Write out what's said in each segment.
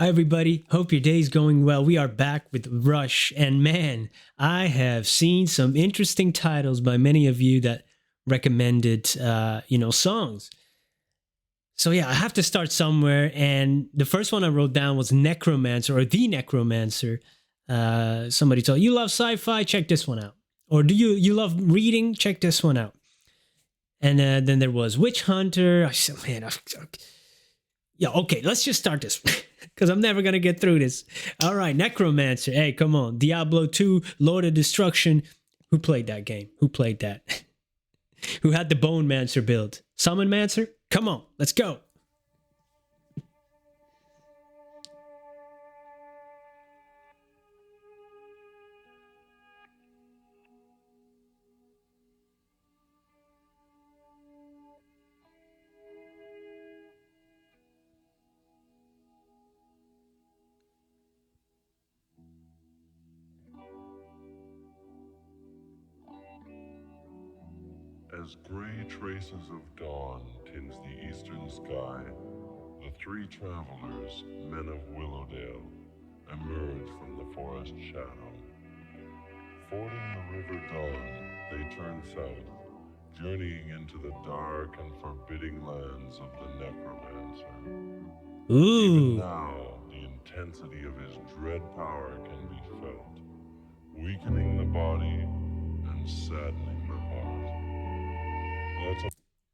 Hi, everybody. Hope your day's going well. We are back with Rush, and man, I have seen some interesting titles by many of you that recommended, songs. So yeah, I have to start somewhere, and the first one I wrote down was Necromancer or The Necromancer. Somebody told you love sci-fi, check this one out. Or do you love reading? Check this one out. And then there was Witch Hunter. I said, man, yeah, okay, let's just start this because I'm never gonna get through this. All right, Necromancer. Hey, come on, Diablo 2, Lord of Destruction. Who played that game? Who played that? Who had the Bone Mancer build? Summon Mancer? Come on, let's go. As gray traces of dawn tinge the eastern sky, the three travelers, men of Willowdale, emerge from the forest shadow. Fording the river Dawn, they turn south, journeying into the dark and forbidding lands of the Necromancer. Even now, the intensity of his dread power can be felt, weakening the body and saddening the heart.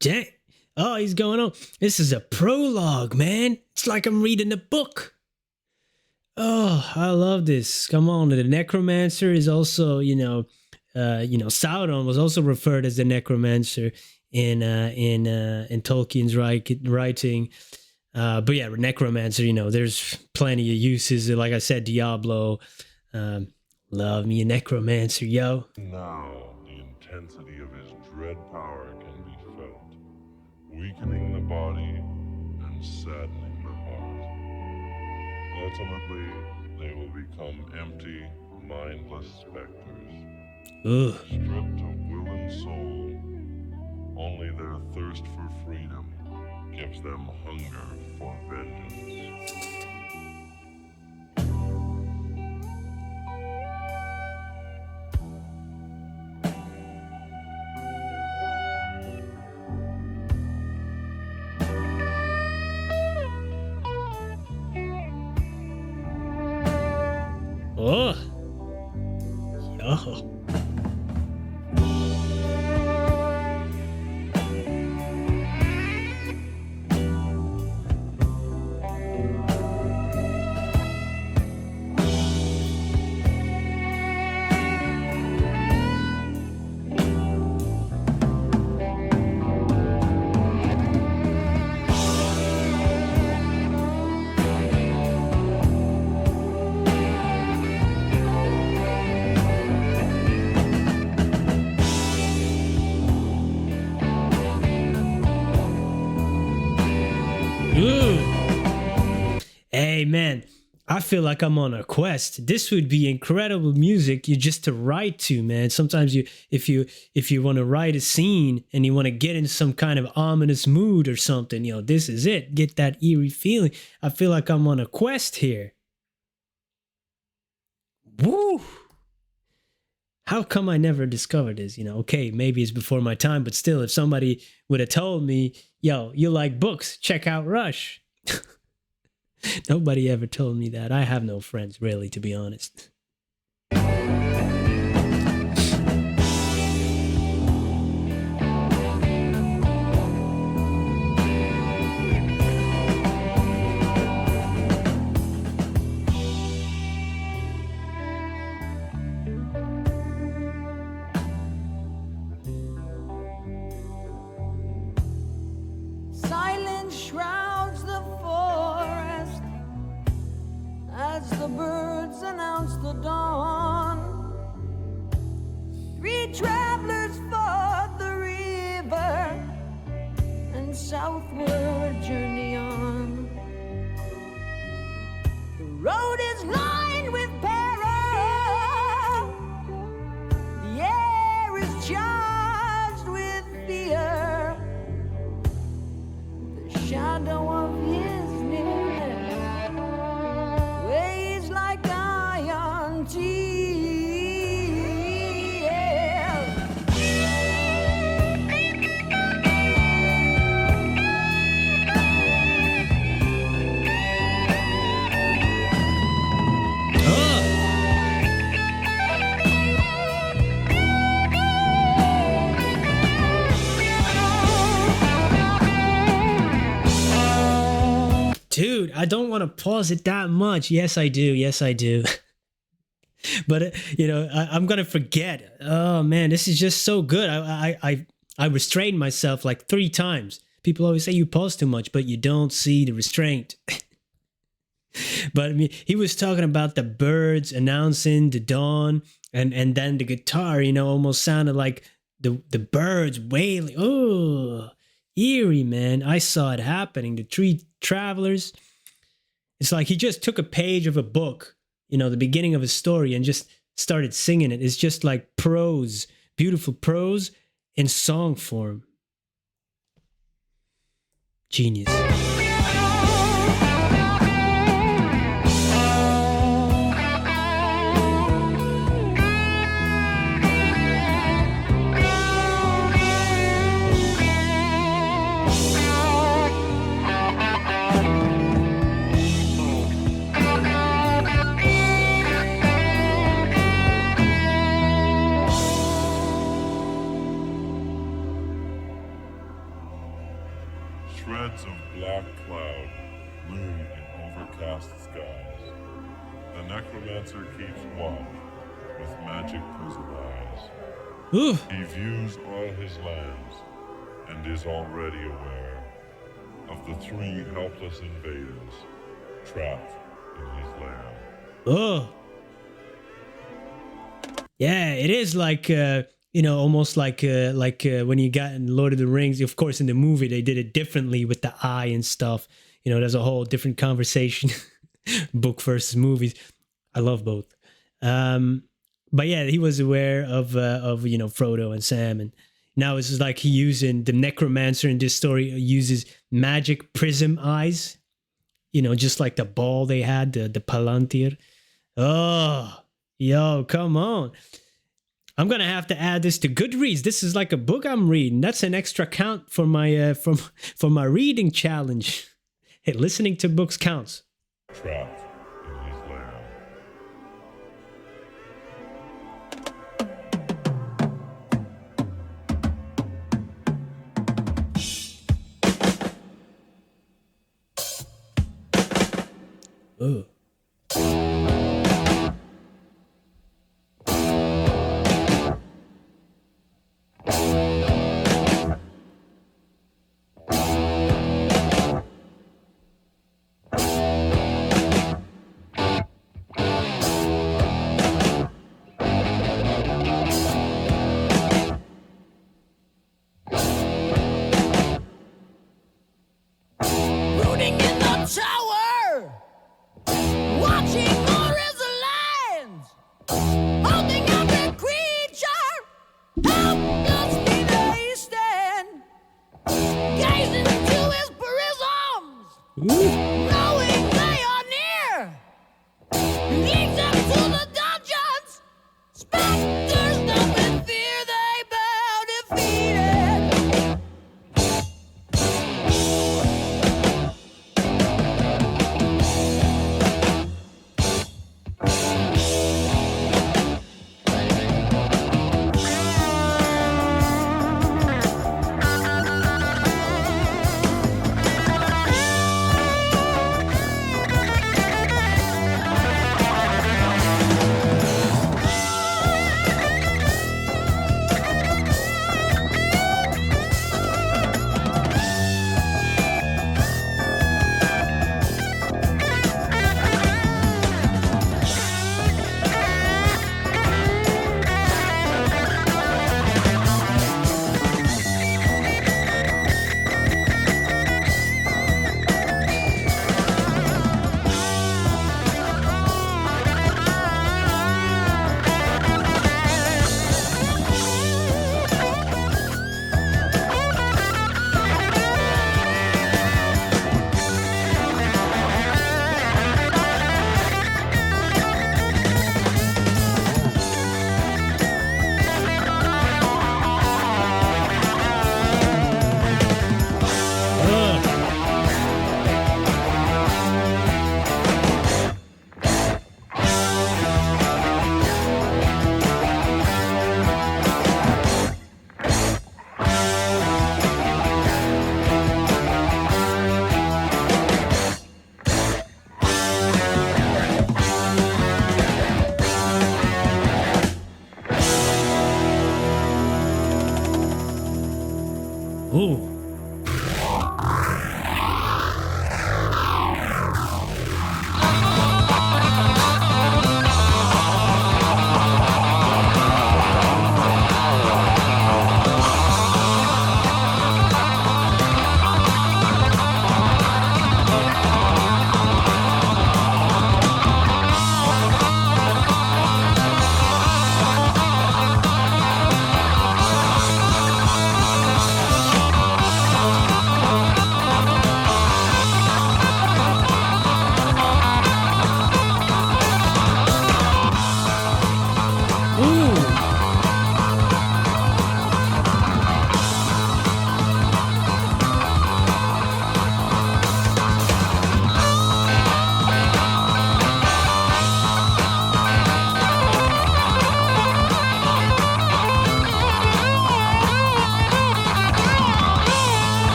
Dang. Oh, he's going on. This is a prologue, man. It's like I'm reading a book. Oh, I love this. Come on, the Necromancer is also, Sauron was also referred as the Necromancer in Tolkien's writing. But yeah, Necromancer, there's plenty of uses. Like I said, Diablo. Love me a Necromancer, yo. Now, the intensity of his dread power can be felt, weakening the body and saddening the heart. Ultimately, they will become empty, mindless specters. Ugh. Stripped of will and soul, only their thirst for freedom gives them hunger for vengeance. Oh. Yo. Hey man, I feel like I'm on a quest. This would be incredible music you just to write to, man. Sometimes if you want to write a scene and you want to get in some kind of ominous mood or something, this is it. Get that eerie feeling. I feel like I'm on a quest here. Woo! How come I never discovered this? Okay, maybe it's before my time, but still, if somebody would have told me, yo, you like books, check out Rush. Nobody ever told me that. I have no friends, really, to be honest. Silence shrouds the forest as the birds announce the dawn. Three travelers fought the river and southward journey on. The road is lined with peril. The air is charged with fear. The shadow of his nearness want to pause it that much. Yes, I do. Yes, I do. But I'm gonna forget. Oh man, this is just so good. I restrained myself like 3 times. People always say you pause too much, but you don't see the restraint. But I mean, he was talking about the birds announcing the dawn, and then the guitar, almost sounded like the birds wailing. Oh, eerie, man. I saw it happening. The three travelers. It's like he just took a page of a book, the beginning of a story, and just started singing it. It's just like prose, beautiful prose in song form. Genius. Shreds of black cloud loom in overcast skies. The Necromancer keeps watch with magic prism eyes. Ooh. He views all his lands and is already aware of the 3 helpless invaders trapped in his lair. Oh. Yeah, it is like almost like when you got in Lord of the Rings. Of course, in the movie they did it differently with the eye and stuff. There's a whole different conversation. Book versus movies. I love both. But yeah, he was aware of Frodo and Sam, and now it's just like he using the Necromancer in this story uses magic prism eyes. Just like the ball they had, the Palantir. Oh, yo, come on. I'm gonna have to add this to Goodreads. This is like a book I'm reading. That's an extra count for my for my reading challenge. Hey, listening to books counts. Trapped in his lair. Oh. Rooting in the tower.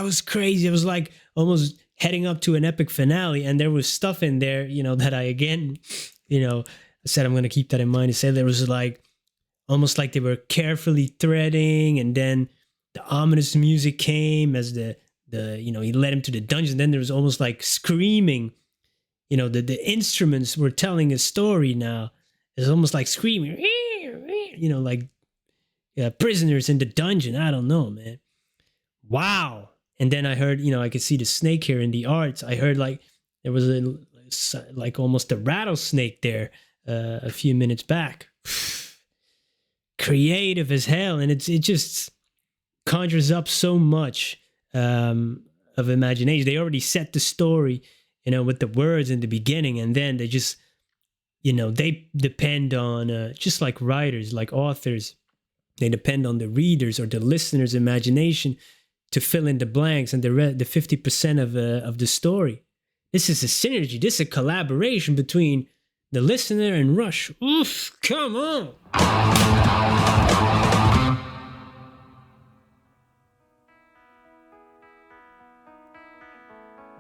it was crazy. It was like almost heading up to an epic finale, and there was stuff in there, that I again, I said I'm going to keep that in mind. It said there was like almost like they were carefully threading, and then the ominous music came as the he led him to the dungeon. Then there was almost like screaming. The instruments were telling a story now. It's almost like screaming, like prisoners in the dungeon. I don't know, man. Wow. And then I heard, I could see the snake here in the arts. I heard like there was like almost a rattlesnake there a few minutes back. Creative as hell, and it just conjures up so much of imagination. They already set the story, with the words in the beginning, and then they just, they depend on just like writers, like authors, they depend on the readers or the listener's imagination to fill in the blanks and the 50% of the story. This is a synergy. This is a collaboration between the listener and Rush. Oof! Come on.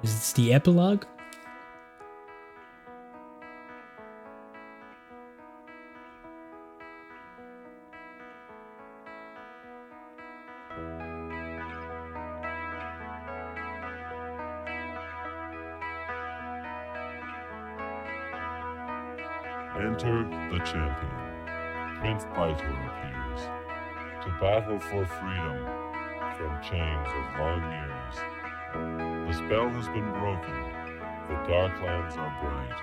Is this the epilogue? Enter the champion. Prince Baitor appears to battle for freedom from chains of long years. The spell has been broken. The dark lands are bright.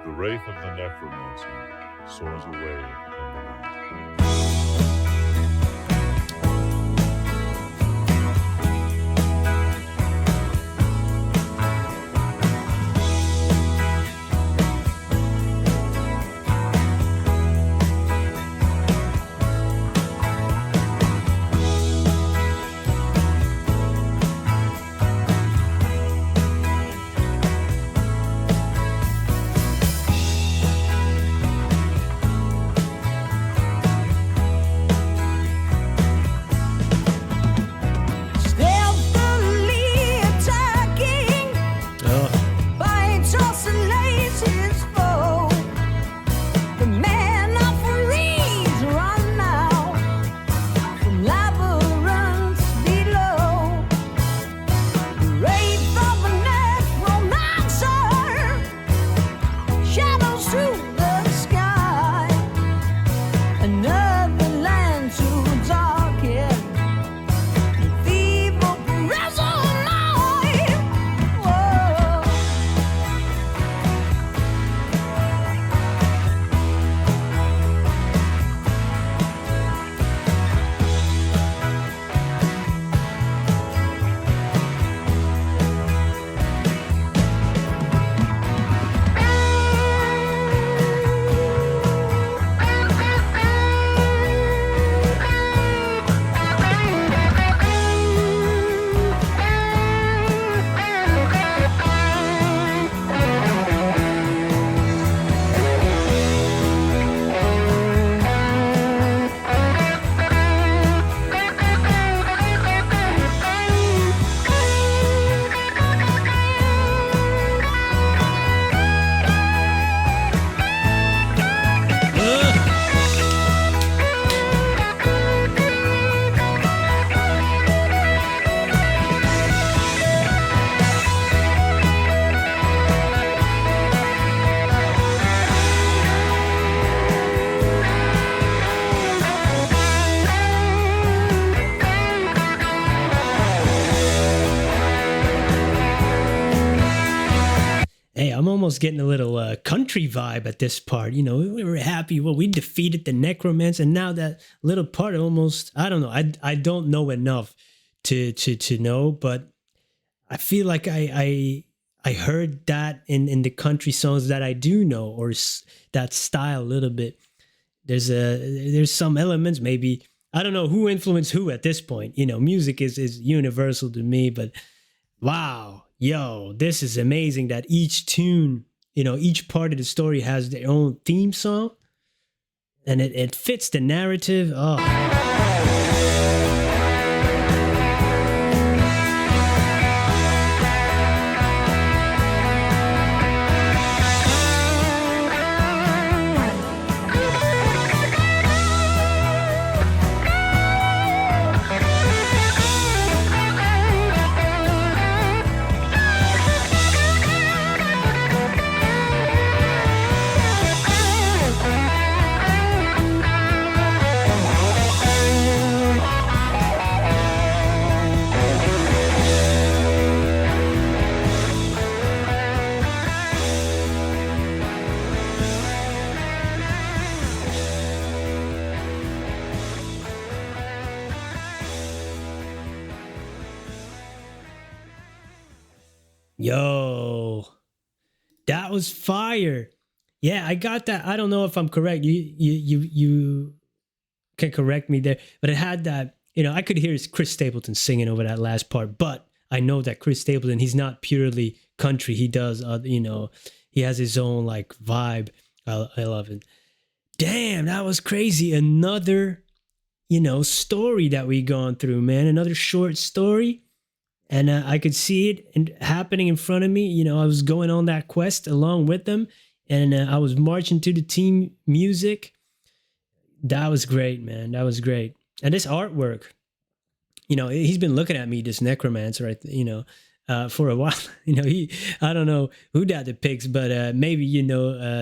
The wraith of the Necromancer soars away in the night. I'm almost getting a little country vibe at this part. We were happy. Well, we defeated the Necromancer, and now that little part almost, I don't know. I don't know enough to know, but I feel like I heard that in the country songs that I do know, or that style a little bit. There's some elements, maybe, I don't know who influenced who at this point. Music is universal to me, but wow. Yo, this is amazing that each tune, each part of the story has their own theme song, and it fits the narrative. Oh. Yo, that was fire. Yeah, I got that. I don't know if I'm correct. You can correct me there, but it had that. I could hear Chris Stapleton singing over that last part, but I know that Chris Stapleton, he's not purely country. He does, he has his own like vibe. I love it. Damn, that was crazy. Another, story that we gone through, man. Another short story. And I could see it happening in front of me. I was going on that quest along with them, and I was marching to the team music. That was great, man. That was great. And this artwork, he's been looking at me, this necromancer, for a while. I don't know who that depicts, but maybe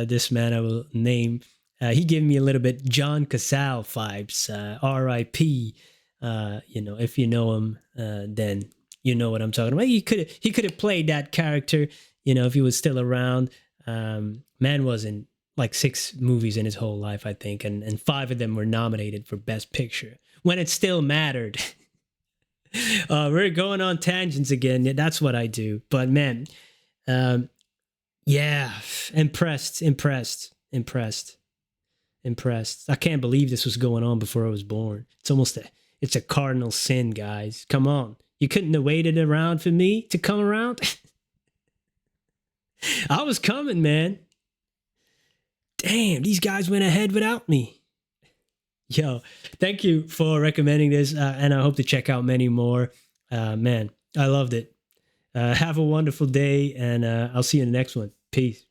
this man I will name. He gave me a little bit John Casal vibes, R.I.P. If you know him, then you know what I'm talking about. He could have played that character, if he was still around. Man was in like 6 movies in his whole life, I think, and 5 of them were nominated for Best Picture when it still mattered. We're going on tangents again. Yeah, that's what I do. But man, yeah, impressed. I can't believe this was going on before I was born. It's a cardinal sin, guys. Come on. You couldn't have waited around for me to come around? I was coming, man. Damn, these guys went ahead without me. Yo, thank you for recommending this, and I hope to check out many more. Man, I loved it. Have a wonderful day, and I'll see you in the next one. Peace.